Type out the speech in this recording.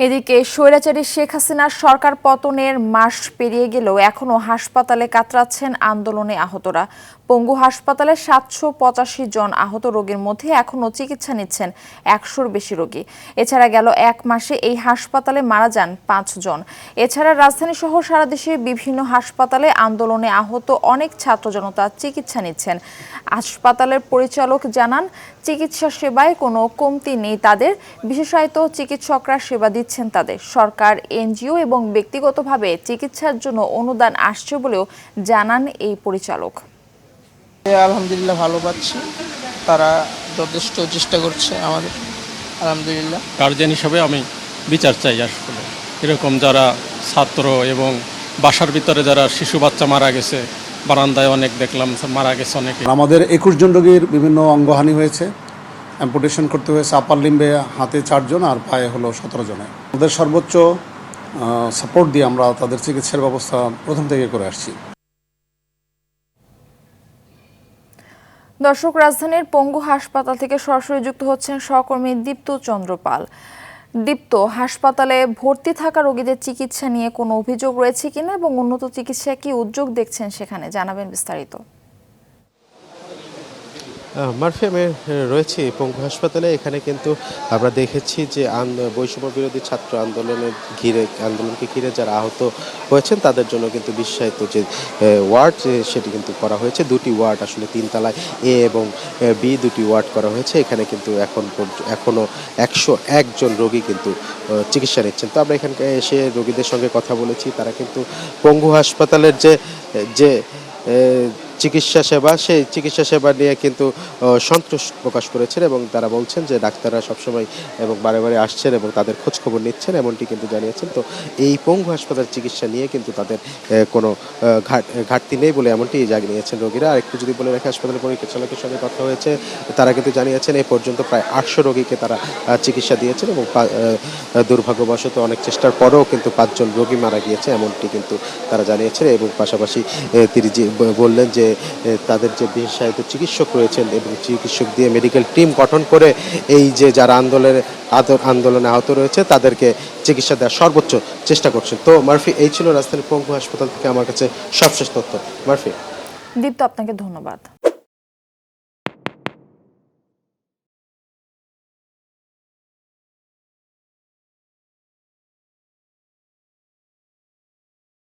এদিকে স্বৈরাচারী শেখ হাসিনার সরকার পতনের মাস পেরিয়ে গেলেও এখনো হাসপাতালে কাতরাচ্ছেন আন্দোলনে আহতরা। পঙ্গু হাসপাতালে ৭৮৫ জন আহত রোগীর মধ্যে এখনো চিকিৎসা নিচ্ছেন ১০০-র বেশি রোগী। এছাড়া গেল এক মাসে এই হাসপাতালে মারা যান ৫ জন। এছাড়া রাজধানী সহ সারা দেশে বিভিন্ন হাসপাতালে আন্দোলনে আহত অনেক ছাত্র জনতা চিকিৎসা নিচ্ছেন। হাসপাতালের পরিচালক জানান, চিকিৎসা সেবায় কোনো কমতি নেই তাদের, বিশেষায়িত চিকিৎসকরা সেবা দিচ্ছেন তাদের। সরকার, এনজিও এবং ব্যক্তিগতভাবে চিকিৎসার জন্য অনুদান আসছে বলেও জানান এই পরিচালক। আলহামদুলিল্লাহ ভালো পাচ্ছি, তারা যথেষ্ট চেষ্টা করছে আমাদের, আলহামদুলিল্লাহ। গার্জেন হিসাবে আমি বিচার চাই আসলে, এরকম যারা ছাত্র এবং বাসার ভিতরে যারা শিশু বাচ্চা মারা গেছে, বারান্দায় অনেক দেখলাম মারা গেছে অনেকে। আমাদের ২১ জন রোগীর বিভিন্ন অঙ্গহানি হয়েছে, অ্যাম্পুটেশন করতে হয়েছে। আপার লিম্বে হাতে ৪ জন আর পায়ে হলো ১৭ জনের। ওদের সর্বোচ্চ সাপোর্ট দিয়ে আমরা তাদের চিকিৎসার ব্যবস্থা প্রথম থেকে করে আসছি। দর্শক, রাজধানীর পঙ্গু হাসপাতাল থেকে সরাসরি যুক্ত হচ্ছেন সহকর্মী দীপ্ত চন্দ্র পাল। দীপ্ত, হাসপাতালে ভর্তি থাকা রোগীদের চিকিৎসা নিয়ে কোনো অভিযোগ রয়েছে কিনা এবং উন্নত চিকিৎসায় কি উদ্যোগ দেখছেন সেখানে জানাবেন বিস্তারিত। মারফি, আমি রয়েছি পঙ্গু হাসপাতালে। এখানে কিন্তু আমরা দেখেছি যে বৈষম্য বিরোধী ছাত্র আন্দোলনকে ঘিরে যারা আহত হয়েছেন তাদের জন্য কিন্তু বিশ্বায়িত যে ওয়ার্ড সেটি কিন্তু করা হয়েছে। দুটি ওয়ার্ড আসলে ৩ তলায়, এ এবং বি দুটি ওয়ার্ড করা হয়েছে। এখানে কিন্তু এখনো ১০১ জন রোগী কিন্তু চিকিৎসা নিচ্ছেন। তো আমরা এখানকে এসে রোগীদের সঙ্গে কথা বলেছি। তারা কিন্তু পঙ্গু হাসপাতালের যে চিকিৎসা সেবা, সেই চিকিৎসা সেবা নিয়ে কিন্তু সন্তোষ প্রকাশ করেছেন এবং তারা বলছেন যে ডাক্তাররা সবসময় এবং বারে বারে আসছেন এবং তাদের খোঁজখবর নিচ্ছেন, এমনটি কিন্তু জানিয়েছেন। তো এই পঙ্গু হাসপাতাল চিকিৎসা নিয়ে কিন্তু তাদের কোনো ঘাটতি নেই বলে এমনটি জানিয়েছেন রোগীরা। আর একটু যদি বলে রাখি, হাসপাতালের পরিচালকের সঙ্গে কথা হয়েছে, তারা কিন্তু জানিয়েছেন এই পর্যন্ত প্রায় ৮০০ রোগীকে তারা চিকিৎসা দিয়েছেন এবং দুর্ভাগ্যবশত অনেক চেষ্টার পরেও কিন্তু ৫ জন রোগী মারা গিয়েছে, এমনটি কিন্তু তারা জানিয়েছেন। এবং পাশাপাশি তিনি বললেন যে তাদের যে বিশেষায়িত চিকিৎসক রয়েছেন এবং চিকিৎসক দিয়ে মেডিকেল টিম গঠন করে এই যে যারা আন্দোলনে আহত রয়েছে তাদেরকে চিকিৎসা দেওয়ার সর্বোচ্চ চেষ্টা করছেন। তো মারফি, এই ছিল রাজধানীর পঙ্গু হাসপাতাল থেকে আমার কাছে সবশেষ তথ্য। মারফি। দীপ্ত, আপনাকে ধন্যবাদ।